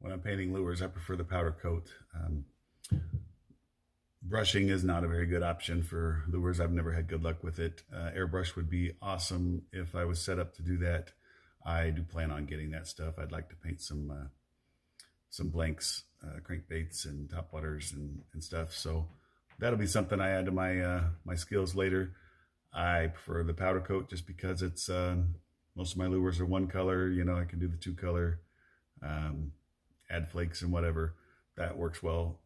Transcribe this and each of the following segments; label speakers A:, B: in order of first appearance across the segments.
A: when I'm painting lures, I prefer the powder coat. Brushing is not a very good option for lures. I've never had good luck with it. Airbrush would be awesome if I was set up to do that. I do plan on getting that stuff. I'd like to paint some blanks, crankbaits and topwaters and stuff. So that'll be something I add to my my skills later. I prefer the powder coat just because it's most of my lures are one color. You know, I can do the two color, add flakes and whatever. That works well.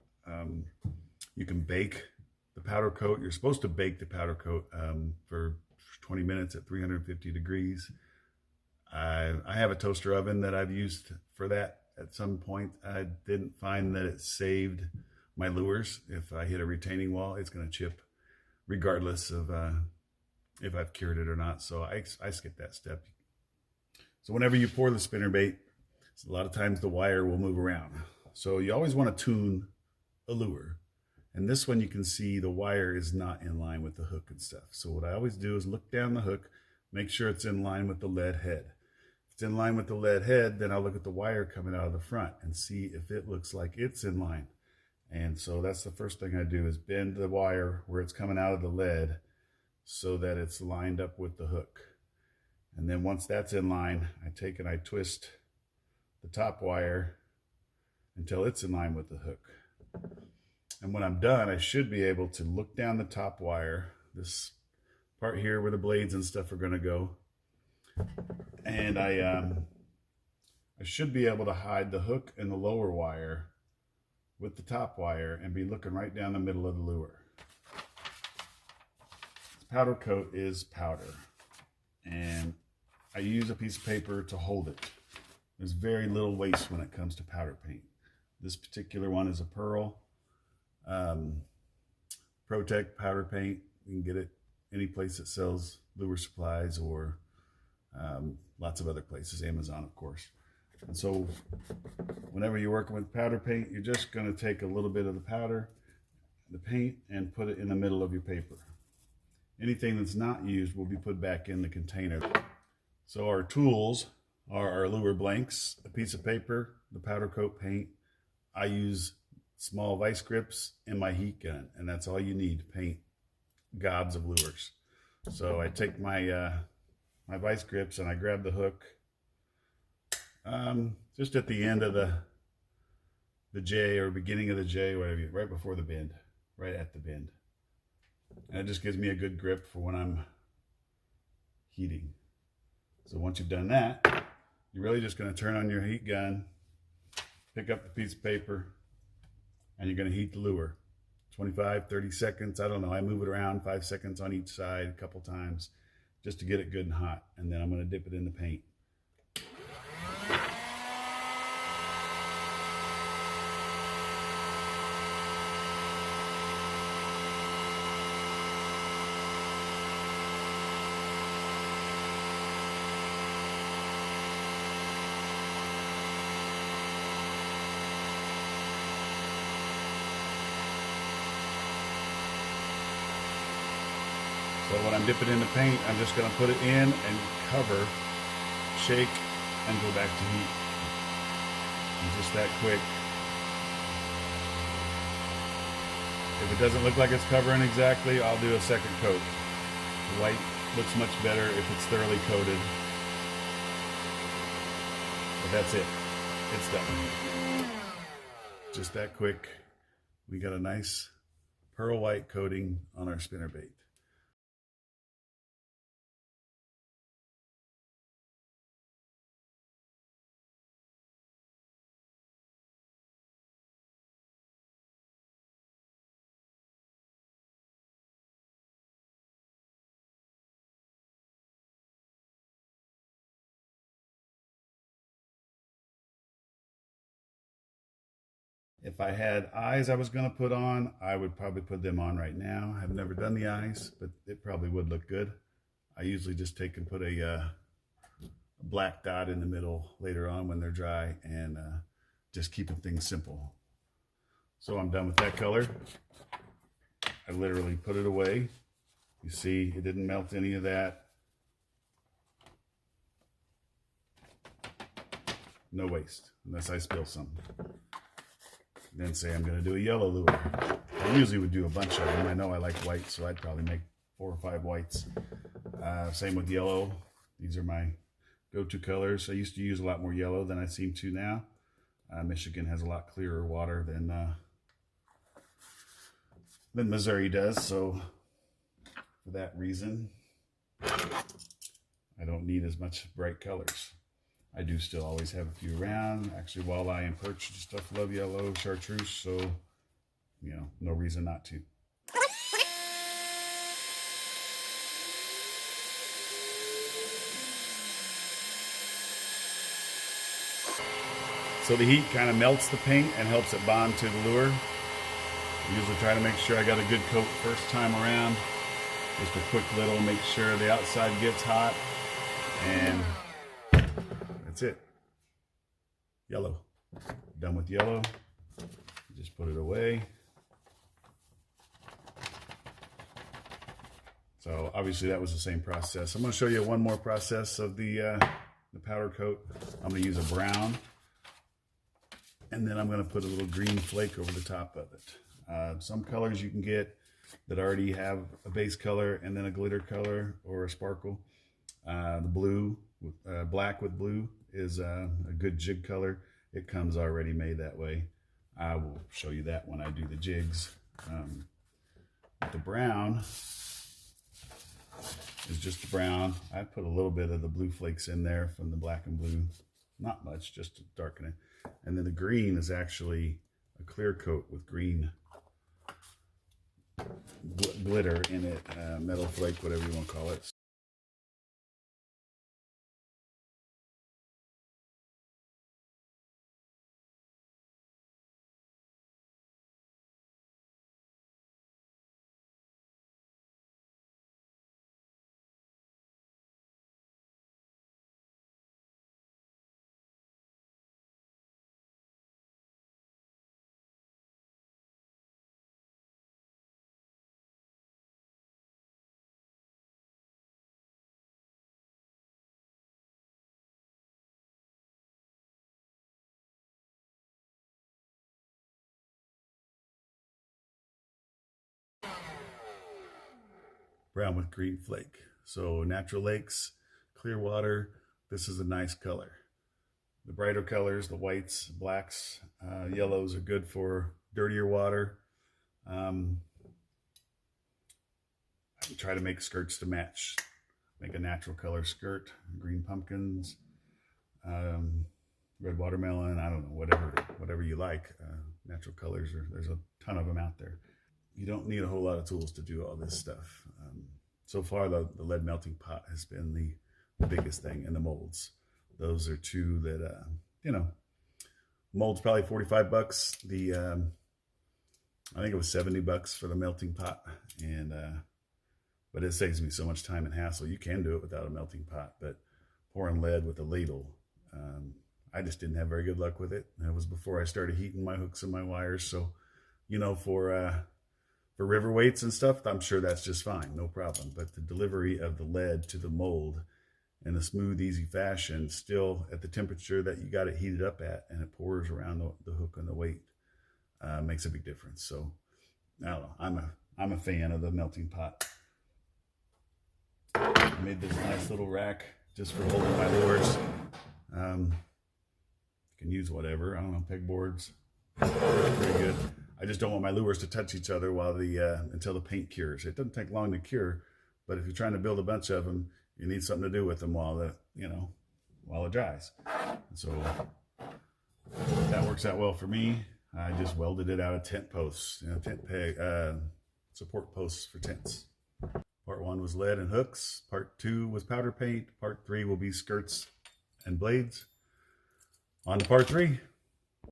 A: You can bake the powder coat. You're supposed to bake the powder coat for 20 minutes at 350 degrees. I have a toaster oven that I've used for that at some point. I didn't find that it saved my lures. If I hit a retaining wall, it's going to chip regardless of if I've cured it or not. So I skip that step. So whenever you pour the spinnerbait, a lot of times the wire will move around. So you always want to tune a lure. And this one you can see the wire is not in line with the hook and stuff. So what I always do is look down the hook, make sure it's in line with the lead head. If it's in line with the lead head, then I'll look at the wire coming out of the front and see if it looks like it's in line. And so that's the first thing I do is bend the wire where it's coming out of the lead so that it's lined up with the hook. And then once that's in line, I take and I twist the top wire until it's in line with the hook. And when I'm done, I should be able to look down the top wire, this part here where the blades and stuff are going to go. And I should be able to hide the hook and the lower wire with the top wire and be looking right down the middle of the lure. Powder coat is powder, and I use a piece of paper to hold it. There's very little waste when it comes to powder paint. This particular one is a Pearl Protect powder paint. You can get it any place that sells lure supplies or lots of other places, Amazon of course. And so whenever you're working with powder paint, you're just going to take a little bit of the powder, the paint, and put it in the middle of your paper. Anything that's not used will be put back in the container. So our tools are our lure blanks, a piece of paper, the powder coat paint. I use small vice grips and my heat gun, and that's all you need to paint gobs of lures. So I take my my vice grips and I grab the hook just at the end of the J or beginning of the J, whatever, right before the bend, right at the bend. And it just gives me a good grip for when I'm heating. So once you've done that, you're really just going to turn on your heat gun, pick up the piece of paper, and you're going to heat the lure. 25, 30 seconds, I don't know. I move it around 5 seconds on each side a couple times just to get it good and hot. And then I'm going to dip it in the paint. So when I'm dipping in the paint, I'm just going to put it in and cover, shake, and go back to heat. And just that quick. If it doesn't look like it's covering exactly, I'll do a second coat. The white looks much better if it's thoroughly coated. But that's it. It's done. Just that quick. We got a nice pearl white coating on our spinnerbait. If I had eyes I was going to put on, I would probably put them on right now. I've never done the eyes, but it probably would look good. I usually just take and put a black dot in the middle later on when they're dry, and just keeping things simple. So I'm done with that color. I literally put it away. You see, it didn't melt any of that. No waste. unless I spill some. Then say I'm going to do a yellow lure. I usually would do a bunch of them. I know I like white, so I'd probably make 4 or 5 whites. Same with yellow. These are my go-to colors. I used to use a lot more yellow than I seem to now. Michigan has a lot clearer water than Missouri does, so for that reason, I don't need as much bright colors. I do still always have a few around. Actually, walleye and perch and stuff love yellow, chartreuse, so, you know, no reason not to. So the heat kind of melts the paint and helps it bond to the lure. I usually try to make sure I got a good coat first time around. Just a quick little, make sure the outside gets hot, and that's it. Yellow. Done with yellow. Just put it away. So obviously that was the same process. I'm going to show you one more process of the powder coat. I'm going to use a brown, and then I'm going to put a little green flake over the top of it. Some colors you can get that already have a base color and then a glitter color or a sparkle. The blue, black with blue is a good jig color. It comes already made that way. I will show you that when I do the jigs. The brown is just brown. I put a little bit of the blue flakes in there from the black and blue. Not much, just to darken it. And then the green is actually a clear coat with green glitter in it, metal flake, whatever you want to call it. Brown with green flake. So natural lakes, clear water. This is a nice color. The brighter colors, the whites, blacks, yellows are good for dirtier water. I try to make skirts to match. Make a natural color skirt, green pumpkins, red watermelon, I don't know, whatever you like. Natural colors, there's a ton of them out there. You don't need a whole lot of tools to do all this stuff. So far, the lead melting pot has been the biggest thing, and the molds. Those are two that, you know, mold's probably 45 bucks. I think it was 70 bucks for the melting pot, and but it saves me so much time and hassle. You can do it without a melting pot, but pouring lead with a ladle, I just didn't have very good luck with it. It was before I started heating my hooks and my wires, so, you know, for river weights and stuff, I'm sure that's just fine, no problem. But the delivery of the lead to the mold in a smooth, easy fashion, still at the temperature that you got it heated up at, and it pours around the hook and the weight, makes a big difference. So I don't know, I'm a fan of the melting pot. I made this nice little rack just for holding my lures. You can use whatever, I don't know, pegboards. Pretty good. I just don't want my lures to touch each other while until the paint cures. It doesn't take long to cure, but if you're trying to build a bunch of them, you need something to do with them while it dries. So that works out well for me. I just welded it out of tent posts, tent peg, support posts for tents. Part 1 was lead and hooks. Part 2 was powder paint. Part 3 will be skirts and blades. On to part 3.